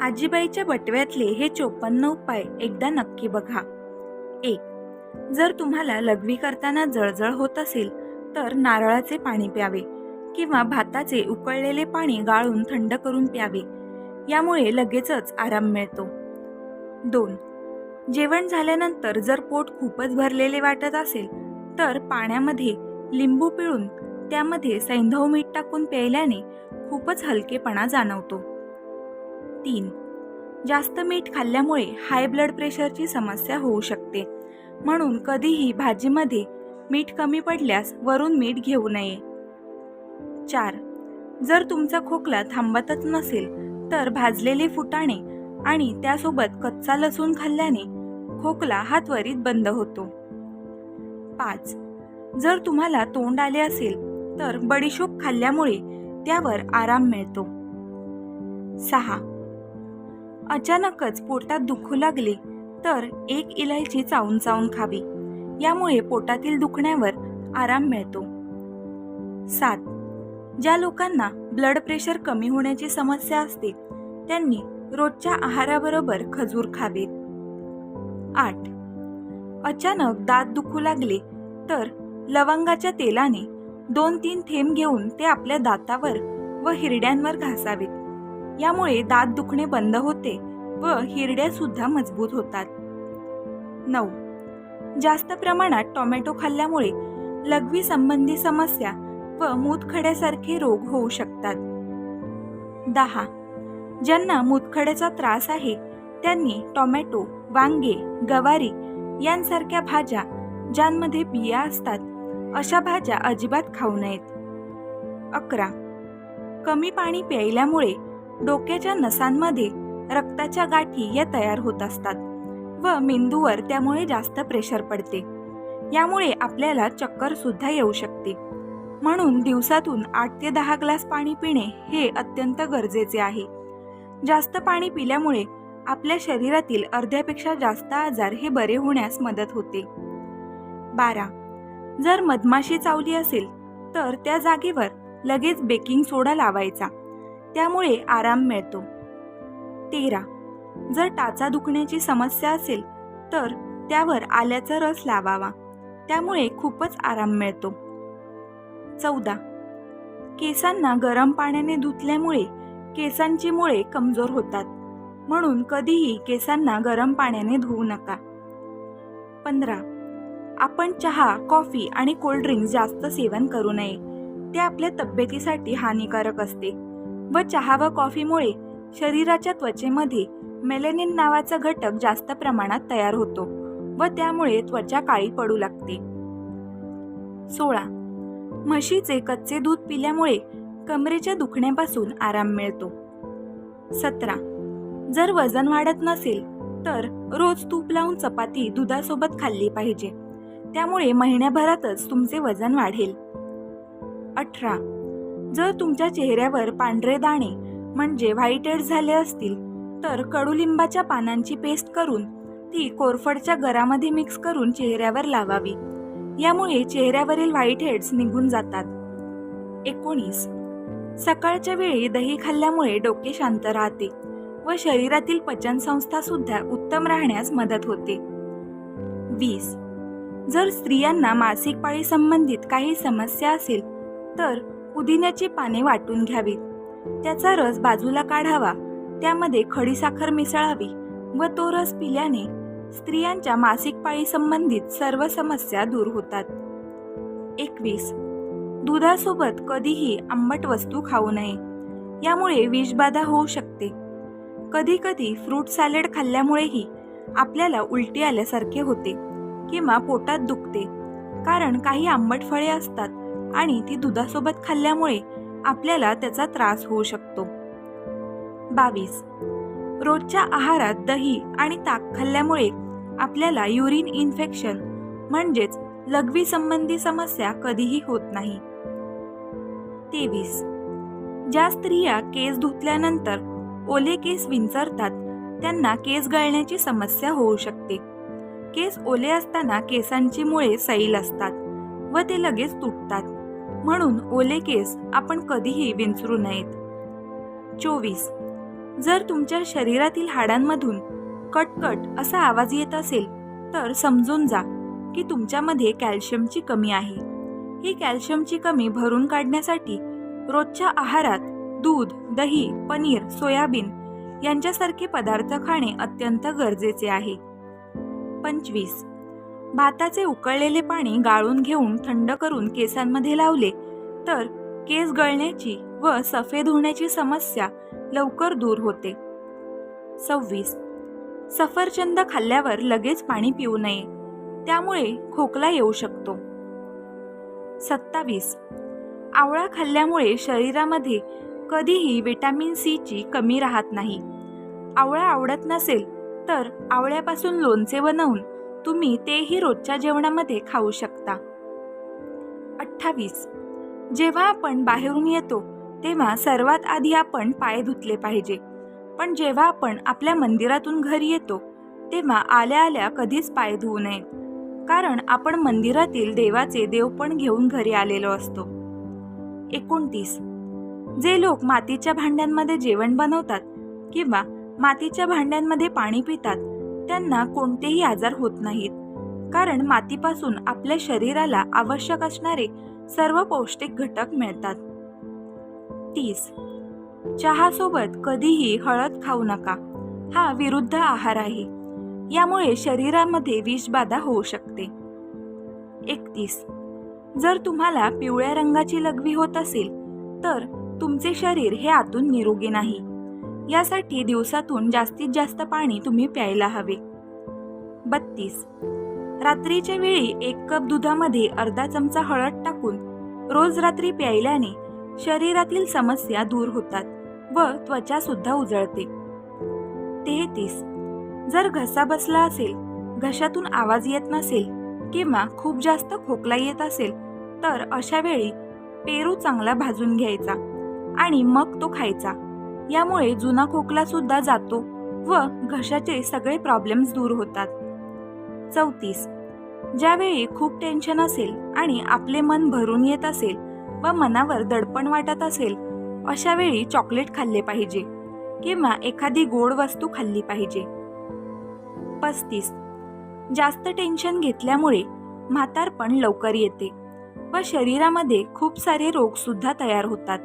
आजीबाईच्या बटव्यातले हे 54 उपाय एकदा नक्की बघा. 1. जर तुम्हाला लघवी करताना जळजळ होत असेल तर नारळाचे पाणी प्यावे किंवा भाताचे उकळलेले पाणी गाळून थंड करून प्यावे. यामुळे लगेचच आराम मिळतो. 2. जेवण झाल्यानंतर जर पोट खूपच भरलेले वाटत असेल तर पाण्यामध्ये लिंबू पिळून त्यामध्ये सैंधव मीठ टाकून प्यायल्याने खूपच हलकेपणा जाणवतो. 3. जास्त मीठ खाल्ल्यामुळे हाय ब्लड प्रेशरची समस्या होऊ शकते, म्हणून कधीही भाजीमध्ये मीठ कमी पडल्यास वरून मीठ घेऊ नये. 4. जर तुमचा खोकला थांबतच नसेल तर भाजलेले फुटाणे आणि त्यासोबत कच्चा लसूण खाल्ल्याने खोकला हा त्वरित बंद होतो. 5. जर तुम्हाला तोंड आले असेल तर बडीशोप खाल्ल्यामुळे त्यावर आराम मिळतो. 6. अचानकच पोटात दुखू लागले तर एक इलायची चावून चावून खावी. यामुळे पोटातील दुखण्यावर आराम मिळतो. 7. ज्या लोकांना ब्लड प्रेशर कमी होण्याची समस्या असते त्यांनी रोजच्या आहाराबरोबर खजूर खावेत. 8. अचानक दात दुखू लागले तर लवंगाच्या तेलाने 2-3 थेंब घेऊन ते आपल्या दातावर व हिरड्यांवर घासावेत. यामुळे दात दुखणे बंद होते व हिरड्या सुद्धा मजबूत होतात. 9. जास्त प्रमाणात टोमॅटो खाल्ल्यामुळे लघवी संबंधी समस्या व मूतखड्यासारखे रोग होऊ शकतात. 10. ज्यांना मूतखड्याचा त्रास आहे त्यांनी टोमॅटो, वांगे, गवारी यांसारख्या भाज्या ज्यांमध्ये बिया असतात अशा भाज्या अजिबात खाऊ नयेत. 11. कमी पाणी प्यायल्यामुळे डोक्याच्या नसांमध्ये रक्ताच्या गाठी या तयार होत असतात व मेंदूवर त्यामुळे जास्त प्रेशर पडते. यामुळे आपल्याला चक्कर सुद्धा येऊ शकते. म्हणून दिवसातून 8 ते 10 ग्लास पाणी पिणे हे अत्यंत गरजेचे आहे. जास्त पाणी पिल्यामुळे आपल्या शरीरातील अर्ध्यापेक्षा जास्त आजार हे बरे होण्यास मदत होते. 12. जर मधमाशी चावली असेल तर त्या जागेवर लगेच बेकिंग सोडा लावायचा. त्यामुळे आराम मिळतो. 13. जर टाचा दुखण्याची समस्या असेल तर त्यावर आल्याचा रस लावावा. त्यामुळे खूपच आराम मिळतो. 14. केसांना गरम पाण्याने धुतल्यामुळे केसांची मुळे कमजोर होतात, म्हणून कधीही केसांना गरम पाण्याने धुवू नका. 15. आपण चहा, कॉफी आणि कोल्ड्रिंक्स जास्त सेवन करू नये. ते आपल्या तब्येतीसाठी हानिकारक असते व चहा व कॉफीमुळे शरीराच्या त्वचेमध्ये मेलॅनिन नावाचा घटक जास्त प्रमाणात तयार होतो व त्यामुळे त्वचा काळी पडू लागते. 16. म्हशीचे कच्चे दूध पिल्यामुळे कमरेच्या दुखण्यापासून आराम मिळतो. 17. जर वजन वाढत नसेल तर रोज तूप लावून चपाती दुधासोबत खाल्ली पाहिजे. त्यामुळे महिन्याभरातच तुमचे वजन वाढेल. 18. जर तुमच्या चेहऱ्यावर पांढरे दाणे म्हणजे व्हाईट हेड्स झाले असतील तर कडुलिंबाच्या पानांची पेस्ट करून ती कोरफडच्या गरामध्ये मिक्स करून चेहऱ्यावर लावावी. यामुळे चेहऱ्यावरील व्हाईट हेड्स निघून जातात. 19. सकाळच्या वेळी दही खाल्ल्यामुळे डोके शांत राहते व शरीरातील पचनसंस्था सुद्धा उत्तम राहण्यास मदत होते. 20. जर स्त्रियांना मासिक पाळी संबंधित काही समस्या असेल तर पुदिन्याची पाने वाटून घ्यावीत. त्याचा रस बाजूला काढावा. त्यामध्ये खडीसाखर मिसळावी व तो रस पिल्याने स्त्रियांच्या मासिक पाळी संबंधित सर्व समस्या दूर होतात. 21. दुधासोबत कधीही आंबट वस्तू खाऊ नये. यामुळे विषबाधा होऊ शकते. कधी कधी फ्रूट सॅलड खाल्ल्यामुळेही आपल्याला उलटी आल्यासारखे होते किंवा पोटात दुखते, कारण काही आंबट फळे असतात आणि ती दुधासोबत खाल्ल्यामुळे आपल्याला त्याचा त्रास होऊ शकतो. 22. रोजच्या आहारात दही आणि ताक खाल्ल्यामुळे आपल्याला युरिन इन्फेक्शन म्हणजेच लघवी संबंधी समस्या कधीही होत नाही. 23. ज्या स्त्रिया केस धुतल्यानंतर ओले केस विंचरतात त्यांना केस गळण्याची समस्या होऊ शकते. केस ओले असताना केसांची मुळे सैल असतात व ते लगेच तुटतात, म्हणून ओले केस आपण कधीही विंचरू नयेत. 24. जर तुमच्या शरीरातील हाडांमधून कटकट असा आवाज येत असेल तर समजून जा की तुमच्यामध्ये कॅल्शियमची कमी आहे. ही कॅल्शियमची कमी भरून काढण्यासाठी रोजच्या आहारात दूध, दही, पनीर, सोयाबीन यांच्यासारखे पदार्थ खाणे अत्यंत गरजेचे आहे. 25. भाताचे उकळलेले पाणी गाळून घेऊन थंड करून केसांमध्ये लावले तर केस गळण्याची व सफेद होण्याची समस्या लवकर दूर होते. 26. सफरचंद खाल्ल्यावर लगेच पाणी पिऊ नये, त्यामुळे खोकला येऊ शकतो. 27. आवळा खाल्ल्यामुळे शरीरामध्ये कधीही व्हिटॅमिन सी ची कमी राहत नाही. आवळा आवडत नसेल तर आवळ्यापासून लोणचे बनवून तुम्ही तेही रोजच्या जेवणामध्ये खाऊ शकता. 28. जेव्हा आपण बाहेरून येतो तेव्हा सर्वात आधी आपण पाय धुतले पाहिजे, पण जेव्हा आपण आपल्या मंदिरातून घरी येतो तेव्हा आल्या आल्या कधीच पाय धुवू नयेत, कारण आपण मंदिरातील देवाचे देवपण घेऊन घरी आलेलो असतो. 29. जे लोक मातीच्या भांड्यांमध्ये जेवण बनवतात किंवा मातीच्या भांड्यांमध्ये पाणी पितात त्यांना कोणतेही आजार होत नाहीत, कारण मातीपासून आपल्या शरीराला आवश्यक असणारे सर्व पौष्टिक घटक मिळतात. 30. चहासोबत कधीही हळद खाऊ नका. हा विरुद्ध आहार आहे, यामुळे शरीरामध्ये विषबाधा होऊ शकते. 31. जर तुम्हाला पिवळ्या रंगाची लघवी होत असेल तर तुमचे शरीर हे आतून निरोगी नाही. यासाठी दिवसातून जास्तीत जास्त पाणी तुम्ही प्यायला हवे. 32. रात्रीच्या वेळी 1 कप दुधामध्ये अर्धा चमचा हळद टाकून रोज रात्री प्यायल्याने शरीरातील समस्या दूर होतात व त्वचा सुद्धा उजळते. 33. जर घसा बसला असेल, घशातून आवाज येत नसेल किंवा खूप जास्त खोकला येत असेल तर अशा वेळी पेरू चांगला भाजून घ्यायचा आणि मग तो खायचा. यामुळे जुना खोकला सुद्धा जातो व घशाचे सगळे प्रॉब्लेम्स दूर होतात. 34. ज्यावेळी खूप टेन्शन असेल आणि आपले मन भरून येत असेल व मनावर दडपण वाटत असेल अशा वेळी चॉकलेट खाल्ले पाहिजे किंवा एखादी गोड वस्तू खाल्ली पाहिजे. 35. जास्त टेन्शन घेतल्यामुळे म्हातारपण लवकर येते व शरीरामध्ये खूप सारे रोग सुद्धा तयार होतात.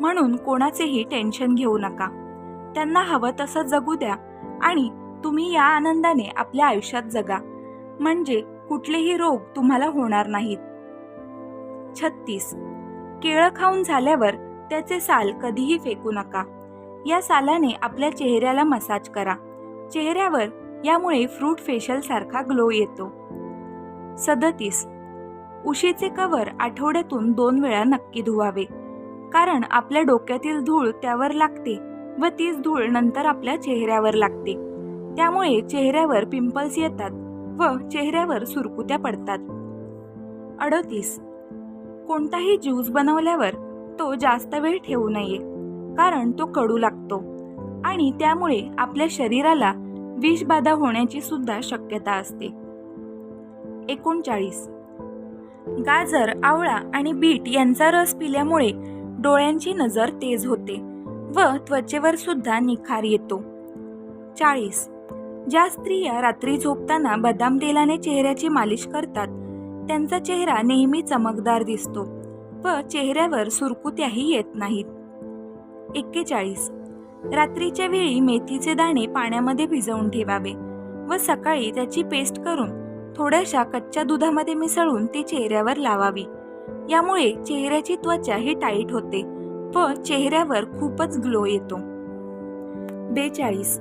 म्हणून कोणाचेही टेन्शन घेऊ नका. त्यांना हवं तसं जगू द्या आणि तुम्ही या आनंदाने आपल्या आयुष्यात जगा, म्हणजे कुठलेही रोग तुम्हाला होणार नाहीत. 36. केळं खाऊन झाल्यावर त्याचे साल कधीही फेकू नका. या सालाने आपल्या चेहऱ्याला मसाज करा. चेहऱ्यावर यामुळे फ्रूट फेशियल सारखा ग्लो येतो. 37. उशीचे कवर आठवड्यातून 2 वेळा नक्की धुवावे, कारण आपल्या डोक्यातील धूळ त्यावर लागते व तीच धूळ नंतर आपल्या चेहऱ्यावर लागते. त्यामुळे चेहऱ्यावर पिंपल्स येतात व चेहऱ्यावर सुरकुत्या पडतात. 38. कोणताही ज्यूस बनवल्यावर तो जास्त वेळ ठेवू नये, कारण तो कडू लागतो आणि त्यामुळे आपल्या शरीराला विषबाधा होण्याची सुद्धा शक्यता असते. 39. गाजर, आवळा आणि बीट यांचा रस पिल्यामुळे डोळ्यांची नजर तेज होते व त्वचेवर सुद्धा निखार येतो. 40. ज्या स्त्रिया रात्री झोपताना बदाम तेलाने चेहऱ्याची मालिश करतात त्यांचा चेहरा नेहमी चमकदार दिसतो व चेहऱ्यावर सुरकुत्याही येत नाहीत. 41. रात्रीच्या वेळी मेथीचे दाणे पाण्यामध्ये भिजवून ठेवावे व सकाळी त्याची पेस्ट करून थोड्याशा कच्च्या दुधामध्ये मिसळून ती चेहऱ्यावर लावावी. यामुळे चेहऱ्याची त्वचा ही टाईट होते व चेहऱ्यावर खूपच ग्लो येतो. 42.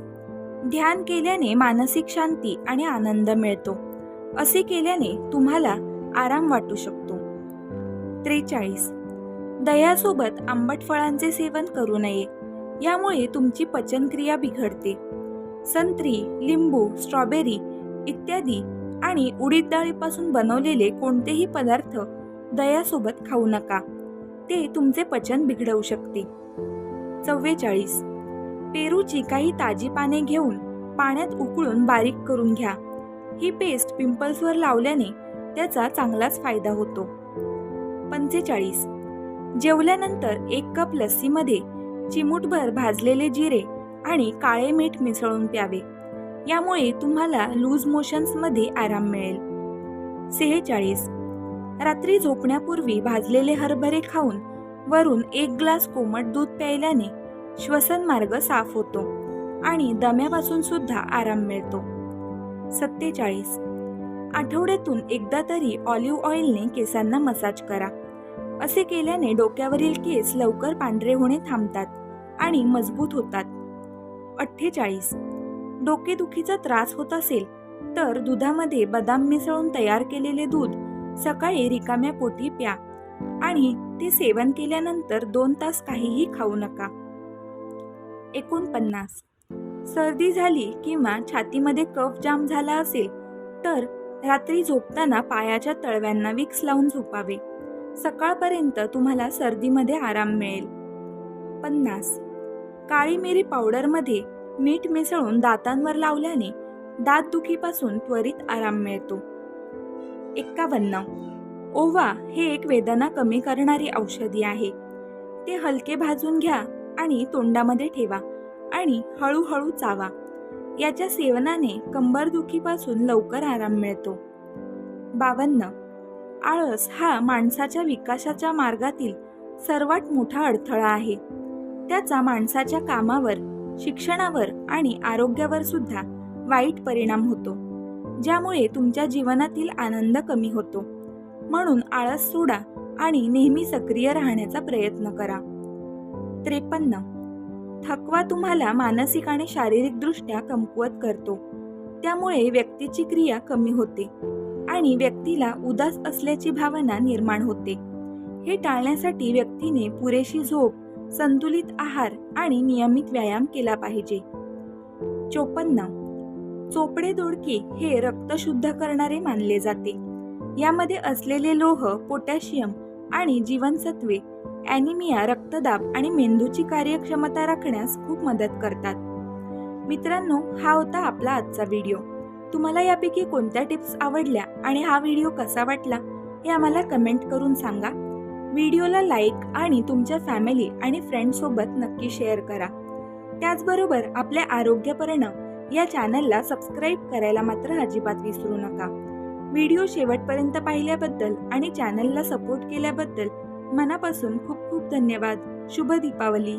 ध्यान केल्याने मानसिक शांती आणि आनंद मिळतो. असे केल्याने तुम्हाला आराम वाटू शकतो. 43. दह्यासोबत आंबट फळांचे सेवन करू नये, यामुळे तुमची पचनक्रिया बिघडते. संत्री, लिंबू, स्ट्रॉबेरी इत्यादी आणि उडीद डाळीपासून बनवलेले कोणतेही पदार्थ दह्यासोबत खाऊ नका, ते तुमचे पचन बिघडवू शकते. 44. पेरूची काही ताजी पाने घेऊन पाण्यात उकळून बारीक करून घ्या. ही पेस्ट पिंपल्सवर लावल्याने त्याचा चांगलाच फायदा होतो. 45. जेवल्यानंतर 1 कप लस्सीमध्ये चिमूटभर भाजलेले जिरे आणि काळे मीठ मिसळून प्यावे. यामुळे तुम्हाला लूज मोशन्समध्ये आराम मिळेल. 46. रात्री झोपण्यापूर्वी भाजलेले हरभरे खाऊन वरून 1 ग्लास कोमट दूध प्यायल्याने श्वसन मार्ग साफ होतो आणि दम्यापासून सुद्धा आराम मिळतो. 47. आठवड्यातून एकदा तरी ऑलिव्ह ऑइलने केसांना मसाज करा. असे केल्याने डोक्यावरील केस लवकर पांढरे होणे थांबतात आणि मजबूत होतात. 48. डोकेदुखीचा त्रास होत असेल तर दुधामध्ये बदाम मिसळून तयार केलेले दूध सकाळी रिकाम्या पोटी प्या आणि ते सेवन केल्यानंतर 2 तास काहीही खाऊ नका. 49. सर्दी झाली किंवा छातीमध्ये कफ जाम झाला असेल तर रात्री झोपताना पायाच्या तळव्यांना विक्स लावून झोपावे. सकाळपर्यंत तुम्हाला सर्दीमध्ये आराम मिळेल. 50. काळी मिरी पावडरमध्ये मीठ मिसळून दातांवर लावल्याने दातदुखीपासून त्वरित आराम मिळतो. 51. ओवा हे एक वेदना कमी करणारी औषधी आहे. ते हलके भाजून घ्या आणि तोंडामध्ये ठेवा आणि हळूहळू चावा. याच्या सेवनाने कंबरदुखीपासून लवकर आराम मिळतो. 52. आळस हा माणसाच्या विकासाच्या मार्गातील सर्वात मोठा अडथळा आहे. त्याचा माणसाच्या कामावर, शिक्षणावर आणि आरोग्यावर सुद्धा वाईट परिणाम होतो, ज्यामुळे तुमच्या जीवनातील आनंद कमी होतो. म्हणून आळस सोडा आणि नेहमी सक्रिय राहण्याचा प्रयत्न करा. 53. थकवा तुम्हाला मानसिक आणि शारीरिकदृष्ट्या कमकुवत करतो. त्यामुळे व्यक्तीची क्रिया कमी होते आणि व्यक्तीला उदास असल्याची भावना निर्माण होते. हे टाळण्यासाठी व्यक्तीने पुरेशी झोप, संतुलित आहार आणि नियमित व्यायाम केला पाहिजे. 54. चोपडे दोडके हे रक्त शुद्ध करणारे मानले जाते. यामध्ये असलेले लोह, पोटॅशियम आणि जीवनसत्वे ॲनिमिया, रक्तदाब आणि मेंदूची कार्यक्षमता राखण्यास खूप मदत करतात. मित्रांनो, हा होता आपला आजचा व्हिडिओ. तुम्हाला यापैकी कोणत्या टिप्स आवडल्या आणि हा व्हिडिओ कसा वाटला हे आम्हाला कमेंट करून सांगा. व्हिडिओला लाईक आणि तुमच्या फॅमिली आणि फ्रेंड्ससोबत नक्की शेअर करा. त्याचबरोबर आपल्या आरोग्यपर्ण या चॅनलला सबस्क्राईब करायला मात्र अजिबात विसरू नका. व्हिडिओ शेवटपर्यंत पाहिल्याबद्दल आणि चॅनलला सपोर्ट केल्याबद्दल मनापासून खूप खूप धन्यवाद. शुभ दीपावली.